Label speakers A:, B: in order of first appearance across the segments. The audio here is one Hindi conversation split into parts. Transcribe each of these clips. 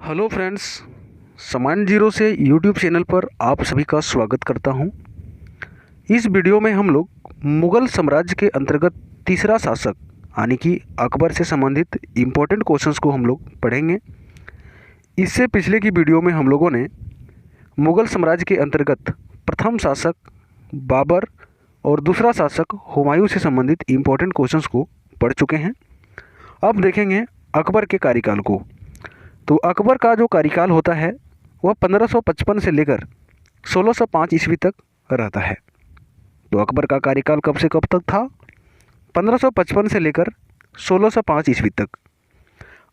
A: हेलो फ्रेंड्स, सामान जीरो से यूट्यूब चैनल पर आप सभी का स्वागत करता हूं। इस वीडियो में हम लोग मुग़ल साम्राज्य के अंतर्गत तीसरा शासक यानी कि अकबर से संबंधित इम्पोर्टेंट क्वेश्चंस को हम लोग पढ़ेंगे। इससे पिछले की वीडियो में हम लोगों ने मुग़ल साम्राज्य के अंतर्गत प्रथम शासक बाबर और दूसरा शासक हुमायूं से संबंधित इम्पोर्टेंट क्वेश्चंस को पढ़ चुके हैं। अब देखेंगे अकबर के कार्यकाल को। तो अकबर का जो कार्यकाल होता है वह 1555 से लेकर 1605 ईस्वी तक रहता है। तो अकबर का कार्यकाल कब से कब तक था? 1555 से लेकर 1605 ईस्वी तक।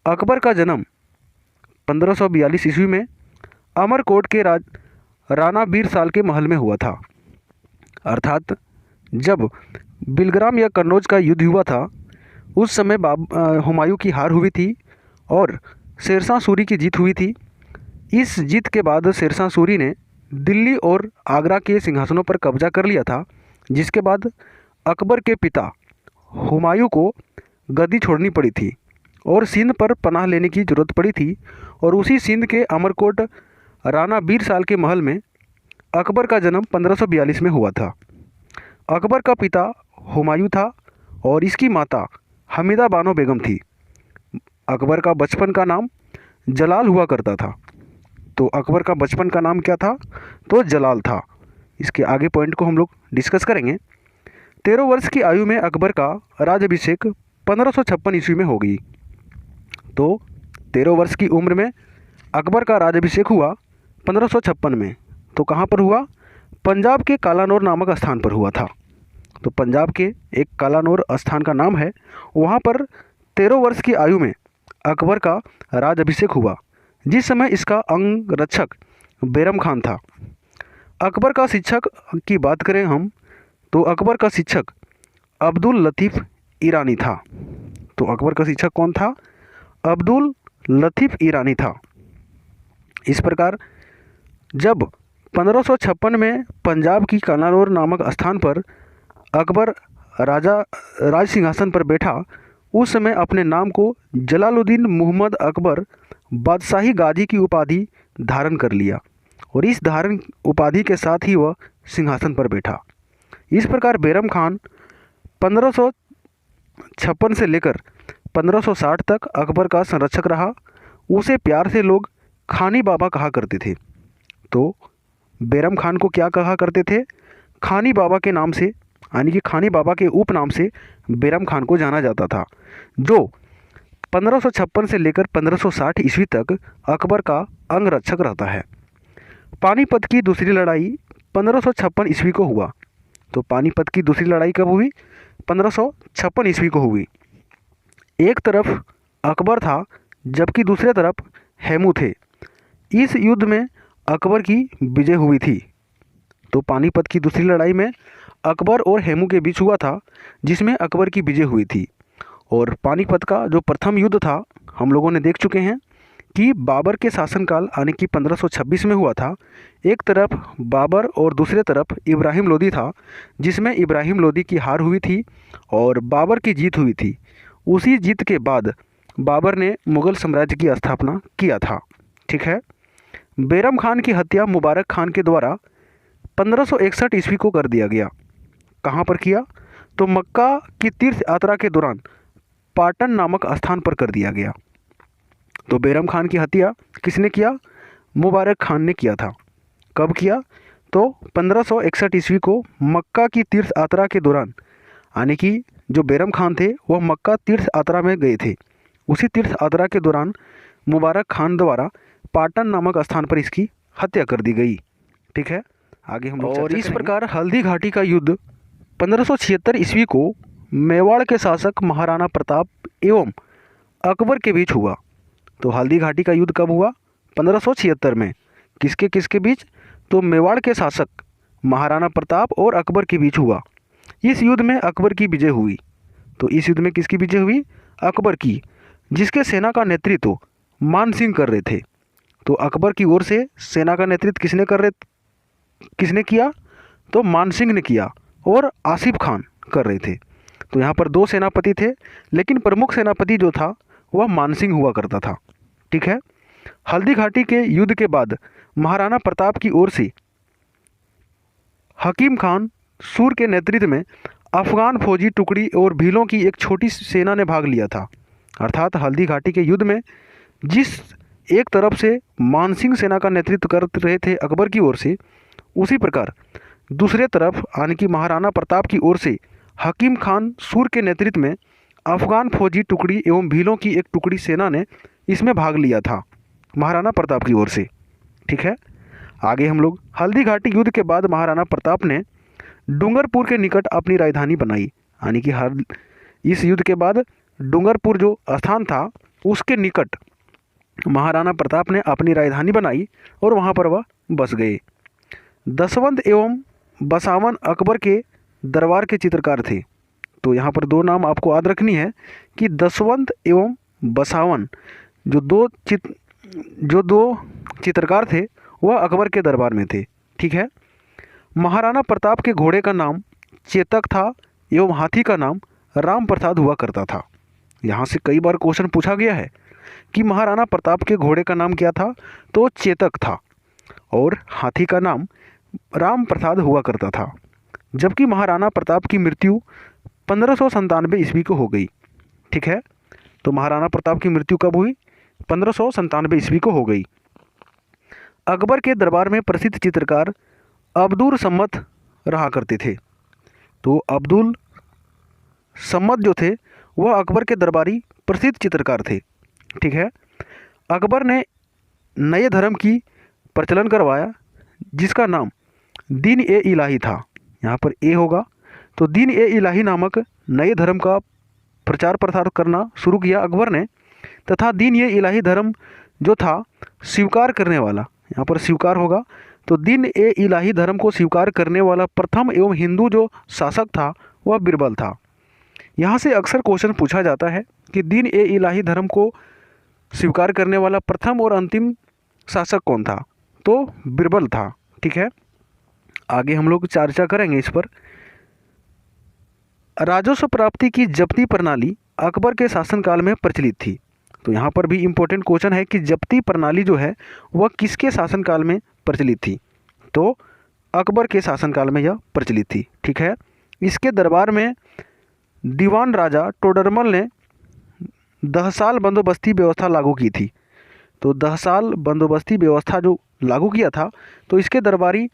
A: अकबर का जन्म 1542 ईस्वी में अमरकोट के राणा बीर साल के महल में हुआ था। अर्थात जब बिलग्राम या कन्नौज का युद्ध हुआ था उस समय हुमायूं की हार हुई थी और शेरशाह सूरी की जीत हुई थी। इस जीत के बाद शेरशाह सूरी ने दिल्ली और आगरा के सिंहासनों पर कब्जा कर लिया था, जिसके बाद अकबर के पिता हुमायूं को गद्दी छोड़नी पड़ी थी और सिंध पर पनाह लेने की ज़रूरत पड़ी थी। और उसी सिंध के अमरकोट राणा बीर साल के महल में अकबर का जन्म 1542 में हुआ था। अकबर का पिता हुमायूं था और इसकी माता हमीदा बानो बेगम थी। अकबर का बचपन का नाम जलाल हुआ करता था। तो अकबर का बचपन का नाम क्या था? तो जलाल था। इसके आगे पॉइंट को हम लोग डिस्कस करेंगे। 13 वर्ष की आयु में अकबर का राज्याभिषेक 1556 ईस्वी में हो गई। तो 13 वर्ष की उम्र में अकबर का राज्याभिषेक हुआ 1556 में। तो कहाँ पर हुआ? पंजाब के कालानौर नामक स्थान पर हुआ था। तो पंजाब के एक कालानौर स्थान का नाम है, वहाँ पर 13 वर्ष की आयु में अकबर का राज्याभिषेक हुआ, जिस समय इसका अंगरक्षक बैरम खान था। अकबर का शिक्षक की बात करें हम तो अकबर का शिक्षक अब्दुल लतीफ़ ईरानी था। तो अकबर का शिक्षक कौन था? अब्दुल लतीफ़ ईरानी था। इस प्रकार जब 1556 में पंजाब की कालानौर नामक स्थान पर अकबर राज सिंहासन पर बैठा, उस समय अपने नाम को जलालुद्दीन मुहम्मद अकबर बादशाही गाजी की उपाधि धारण कर लिया और इस धारण उपाधि के साथ ही वह सिंहासन पर बैठा। इस प्रकार बैरम खान 1556 से लेकर 1560 तक अकबर का संरक्षक रहा। उसे प्यार से लोग खानी बाबा कहा करते थे। तो बैरम खान को क्या कहा करते थे? खानी बाबा के नाम से, यानी कि खानी बाबा के उपनाम से बैरम खान को जाना जाता था, जो 1556 से लेकर 1560 ईस्वी तक अकबर का अंगरक्षक रहता है। पानीपत की दूसरी लड़ाई 1556 ईस्वी को हुआ। तो पानीपत की दूसरी लड़ाई कब हुई? 1556 ईस्वी को हुई। एक तरफ अकबर था जबकि दूसरे तरफ हेमू थे। इस युद्ध में अकबर की विजय हुई थी। तो पानीपत की दूसरी लड़ाई में अकबर और हेमू के बीच हुआ था, जिसमें अकबर की विजय हुई थी। और पानीपत का जो प्रथम युद्ध था हम लोगों ने देख चुके हैं कि बाबर के शासनकाल यानी कि 1526 में हुआ था। एक तरफ बाबर और दूसरे तरफ इब्राहिम लोदी था, जिसमें इब्राहिम लोदी की हार हुई थी और बाबर की जीत हुई थी। उसी जीत के बाद बाबर ने मुग़ल साम्राज्य की स्थापना किया था। ठीक है। बैरम खान की हत्या मुबारक खान के द्वारा 1561 ईस्वी को कर दिया गया। कहाँ पर किया? तो मक्का की तीर्थ यात्रा के दौरान पाटन नामक स्थान पर कर दिया गया। तो बैरम खान की हत्या किसने किया? मुबारक खान ने किया था। कब किया? तो 1561 ईस्वी को मक्का की तीर्थ यात्रा के दौरान, यानी कि जो बैरम खान थे वह मक्का तीर्थ यात्रा में गए थे। उसी तीर्थ यात्रा के दौरान मुबारक खान द्वारा पाटन नामक स्थान पर इसकी हत्या कर दी गई। ठीक है। आगे हम लोग और इस प्रकार हल्दी घाटी का युद्ध 1576 ईस्वी को मेवाड़ के शासक महाराणा प्रताप एवं अकबर के बीच हुआ। तो हल्दी घाटी का युद्ध कब हुआ? 1576 में। किसके किसके बीच? तो मेवाड़ के शासक महाराणा प्रताप और अकबर के बीच हुआ। इस युद्ध में अकबर की विजय हुई। तो इस युद्ध में किसकी विजय हुई? अकबर की, जिसके सेना का नेतृत्व मान सिंह कर रहे थे। तो अकबर की ओर से सेना का नेतृत्व किसने किया? तो मान सिंह ने किया और आसिफ खान कर रहे थे। तो यहाँ पर दो सेनापति थे, लेकिन प्रमुख सेनापति जो था वह मान सिंह हुआ करता था। ठीक है। हल्दी घाटी के युद्ध के बाद महाराणा प्रताप की ओर से हकीम खान सूर के नेतृत्व में अफगान फौजी टुकड़ी और भीलों की एक छोटी सेना ने भाग लिया था। अर्थात हल्दी घाटी के युद्ध में जिस एक तरफ से मानसिंह सेना का नेतृत्व कर रहे थे अकबर की ओर से, उसी प्रकार दूसरे तरफ यानी कि महाराणा प्रताप की ओर से हकीम खान सूर के नेतृत्व में अफगान फौजी टुकड़ी एवं भीलों की एक टुकड़ी सेना ने इसमें भाग लिया था महाराणा प्रताप की ओर से। ठीक है, आगे हम लोग हल्दी घाटी युद्ध के बाद महाराणा प्रताप ने डूंगरपुर के निकट अपनी राजधानी बनाई, यानी कि इस युद्ध के बाद डूंगरपुर जो स्थान था उसके निकट महाराणा प्रताप ने अपनी राजधानी बनाई और वहाँ पर वह बस गए। दसवंत एवं बसावन अकबर के दरबार के चित्रकार थे। तो यहाँ पर दो नाम आपको याद रखनी है कि दसवंत एवं बसावन जो दो चित्रकार थे वह अकबर के दरबार में थे। ठीक है, महाराणा प्रताप के घोड़े का नाम चेतक था एवं हाथी का नाम राम प्रसाद हुआ करता था। यहाँ से कई बार क्वेश्चन पूछा गया है कि महाराणा प्रताप के घोड़े का नाम क्या था, तो चेतक था और हाथी का नाम राम प्रसाद हुआ करता था। जबकि महाराणा प्रताप की मृत्यु 1597 ईस्वी को हो गई। ठीक है, तो महाराणा प्रताप की मृत्यु कब हुई? 1597 ईस्वी को हो गई। अकबर के दरबार में प्रसिद्ध चित्रकार अब्दुल सम्मत रहा करते थे। तो अब्दुल सम्मत जो थे वह अकबर के दरबारी प्रसिद्ध चित्रकार थे। ठीक है, अकबर ने नए धर्म की प्रचलन करवाया जिसका नाम दीन ए इलाही था। यहाँ पर ए होगा, तो दीन ए इलाही नामक नए धर्म का प्रचार प्रसार करना शुरू किया अकबर ने, तथा दीन ए इलाही धर्म जो था स्वीकार करने वाला, यहाँ पर स्वीकार होगा, तो दीन ए इलाही धर्म को स्वीकार करने वाला प्रथम एवं हिंदू जो शासक था वह बीरबल था। यहाँ से अक्सर क्वेश्चन पूछा जाता है कि दीन ए इलाही धर्म को स्वीकार करने वाला प्रथम और अंतिम शासक कौन था, तो बीरबल था। ठीक है, आगे हम लोग चर्चा करेंगे इस पर। राजस्व प्राप्ति की जब्ती प्रणाली अकबर के शासनकाल में प्रचलित थी। तो यहाँ पर भी इम्पोर्टेंट क्वेश्चन है कि जब्ती प्रणाली जो है वह किसके शासनकाल में प्रचलित थी, तो अकबर के शासनकाल में यह प्रचलित थी। ठीक है, इसके दरबार में दीवान राजा टोडरमल ने 10 साल बंदोबस्ती व्यवस्था लागू की थी। तो 10 साल बंदोबस्ती व्यवस्था जो लागू किया था, तो इसके दरबारी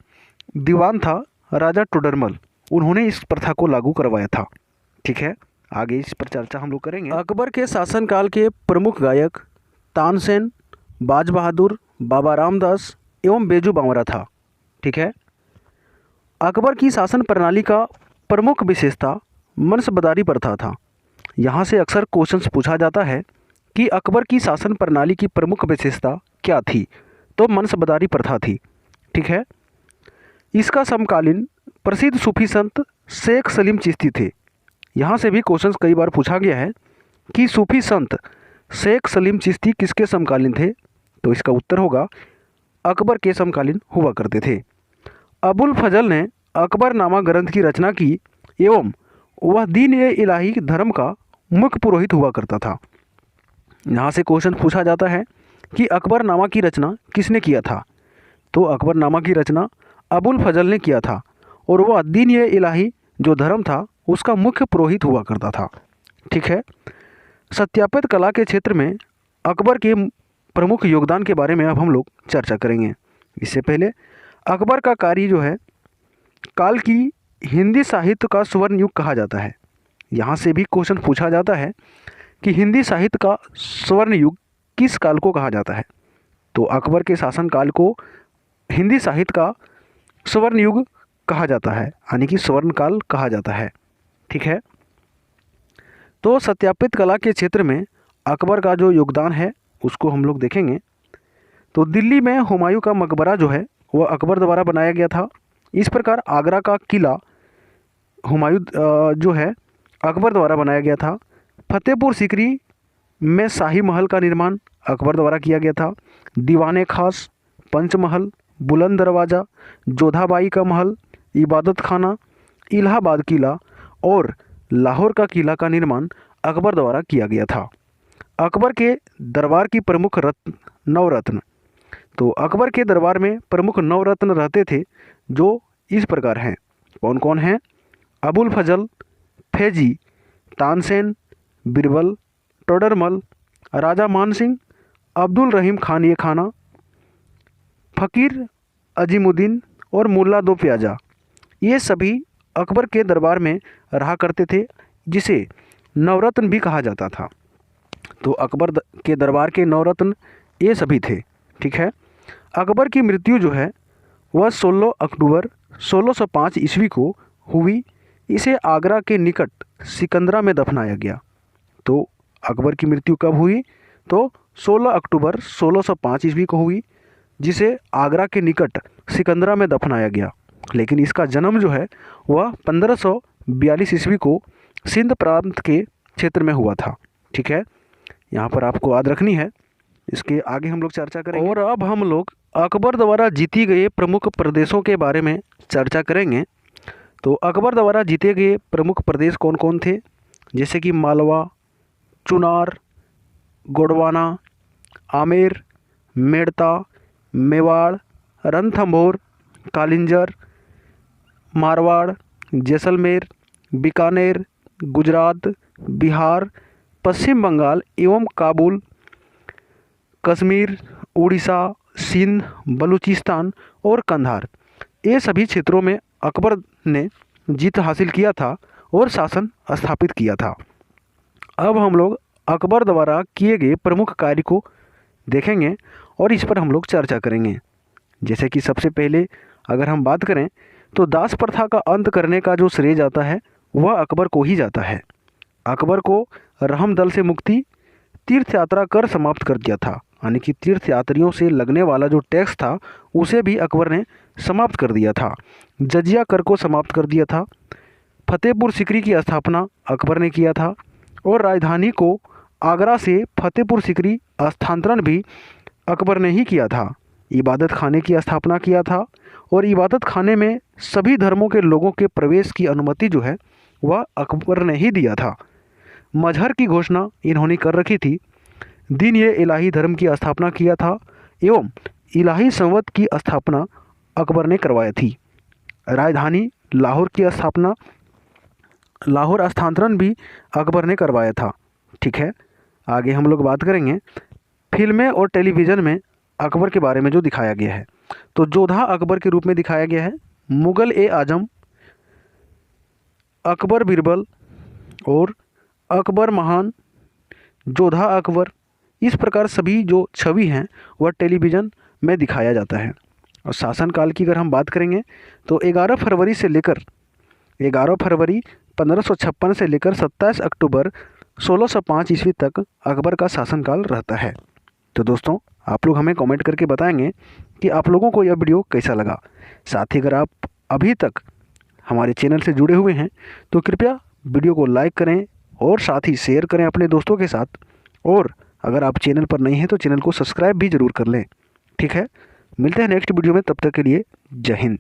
A: दीवान था राजा टोडरमल, उन्होंने इस प्रथा को लागू करवाया था। ठीक है, आगे इस पर चर्चा हम लोग करेंगे। अकबर के शासनकाल के प्रमुख गायक तानसेन, बाज बहादुर, बाबा रामदास एवं बेजू बावरा था। ठीक है, अकबर की शासन प्रणाली का प्रमुख विशेषता मनसबदारी प्रथा था। यहाँ से अक्सर क्वेश्चंस पूछा जाता है कि अकबर की शासन प्रणाली की प्रमुख विशेषता क्या थी, तो मनसबदारी प्रथा थी। ठीक है, इसका समकालीन प्रसिद्ध सूफी संत शेख सलीम चिश्ती थे। यहाँ से भी क्वेश्चंस कई बार पूछा गया है कि सूफी संत शेख सलीम चिश्ती किसके समकालीन थे, तो इसका उत्तर होगा अकबर के समकालीन हुआ करते थे। अबुल फजल ने अकबरनामा ग्रंथ की रचना की एवं वह दीन ए इलाही धर्म का मुख्य पुरोहित हुआ करता था। यहाँ से क्वेश्चन पूछा जाता है कि अकबरनामा की रचना किसने किया था, तो अकबरनामा की रचना अबुल फजल ने किया था और वह दीन ए इलाही जो धर्म था उसका मुख्य पुरोहित हुआ करता था। ठीक है, सत्यापित कला के क्षेत्र में अकबर के प्रमुख योगदान के बारे में अब हम लोग चर्चा करेंगे। इससे पहले अकबर का कार्य जो है काल की हिंदी साहित्य का स्वर्ण युग कहा जाता है। यहाँ से भी क्वेश्चन पूछा जाता है कि हिंदी साहित्य का स्वर्ण युग किस काल को कहा जाता है, तो अकबर के शासनकाल को हिंदी साहित्य का स्वर्ण युग कहा जाता है, यानी कि स्वर्ण काल कहा जाता है। ठीक है, तो सत्यापित कला के क्षेत्र में अकबर का जो योगदान है उसको हम लोग देखेंगे। तो दिल्ली में हुमायूं का मकबरा जो है वह अकबर द्वारा बनाया गया था। इस प्रकार आगरा का किला हुमायूं जो है अकबर द्वारा बनाया गया था। फतेहपुर सीकरी में शाही महल का निर्माण अकबर द्वारा किया गया था। दीवाने खास, पंचमहल, बुलंद दरवाज़ा, जोधाबाई का महल, इबादत खाना, इलाहाबाद किला और लाहौर का किला का निर्माण अकबर द्वारा किया गया था। अकबर के दरबार की प्रमुख रत्न नवरत्न। तो अकबर के दरबार में प्रमुख नवरत्न रहते थे जो इस प्रकार हैं। कौन कौन हैं? अबुल फजल, फैजी, तानसेन, बीरबल, टोडरमल, राजा मानसिंह, अब्दुल रहीम खान ये खाना, फ़कीर अजीमुद्दीन और मुल्ला दो प्याजा। ये सभी अकबर के दरबार में रहा करते थे, जिसे नवरत्न भी कहा जाता था। तो अकबर के दरबार के नवरत्न ये सभी थे। ठीक है। अकबर की मृत्यु जो है वह 16 अक्टूबर 1605 ईस्वी को हुई। इसे आगरा के निकट सिकंदरा में दफनाया गया। तो अकबर की मृत्यु कब हुई? तो 16 अक्टूबर 1605 ईस्वी को हुई, जिसे आगरा के निकट सिकंदरा में दफनाया गया। लेकिन इसका जन्म जो है वह 1542 ईस्वी को सिंध प्रांत के क्षेत्र में हुआ था। ठीक है, यहाँ पर आपको याद रखनी है। इसके आगे हम लोग चर्चा करेंगे। और अब हम लोग अकबर द्वारा जीती गए प्रमुख प्रदेशों के बारे में चर्चा करेंगे। तो अकबर द्वारा जीते गए प्रमुख प्रदेश कौन कौन थे? जैसे कि मालवा, चुनार, गोंडवाना, आमेर, मेड़ता, मेवाड़, रणथंभौर, कालिंजर, मारवाड़, जैसलमेर, बीकानेर, गुजरात, बिहार, पश्चिम बंगाल एवं काबुल, कश्मीर, उड़ीसा, सिंध, बलूचिस्तान और कंधार। ये सभी क्षेत्रों में अकबर ने जीत हासिल किया था और शासन स्थापित किया था। अब हम लोग अकबर द्वारा किए गए प्रमुख कार्य को देखेंगे और इस पर हम लोग चर्चा करेंगे। जैसे कि सबसे पहले अगर हम बात करें तो दास प्रथा का अंत करने का जो श्रेय जाता है वह अकबर को ही जाता है। अकबर को रहमदल से मुक्ति, तीर्थ यात्रा कर समाप्त कर दिया था, यानी कि तीर्थ यात्रियों से लगने वाला जो टैक्स था उसे भी अकबर ने समाप्त कर दिया था। जजिया कर को समाप्त कर दिया था। फतेहपुर सिकरी की स्थापना अकबर ने किया था और राजधानी को आगरा से फतेहपुर सिकरी स्थानांतरण भी अकबर ने ही किया था। इबादत खाने की स्थापना किया था और इबादत खाने में सभी धर्मों के लोगों के प्रवेश की अनुमति जो है वह अकबर ने ही दिया था। मजहर की घोषणा इन्होंने कर रखी थी। दिन ये इलाही धर्म की स्थापना किया था एवं इलाही संवत की स्थापना अकबर ने करवाई थी। राजधानी लाहौर की स्थापना, लाहौर स्थानांतरण भी अकबर ने करवाया था। ठीक है, आगे हम लोग बात करेंगे फिल्में और टेलीविज़न में अकबर के बारे में जो दिखाया गया है। तो जोधा अकबर के रूप में दिखाया गया है, मुग़ल ए आज़म, अकबर बीरबल और अकबर महान, जोधा अकबर, इस प्रकार सभी जो छवि हैं वह टेलीविज़न में दिखाया जाता है। और शासनकाल की अगर हम बात करेंगे तो 11 फरवरी 1556 से लेकर 27 अक्टूबर 1605 ईस्वी तक अकबर का शासनकाल रहता है। तो दोस्तों आप लोग हमें कमेंट करके बताएंगे कि आप लोगों को यह वीडियो कैसा लगा। साथ ही अगर आप अभी तक हमारे चैनल से जुड़े हुए हैं तो कृपया वीडियो को लाइक करें और साथ ही शेयर करें अपने दोस्तों के साथ। और अगर आप चैनल पर नए हैं तो चैनल को सब्सक्राइब भी ज़रूर कर लें। ठीक है, मिलते हैं नेक्स्ट वीडियो में, तब तक के लिए जय हिंद।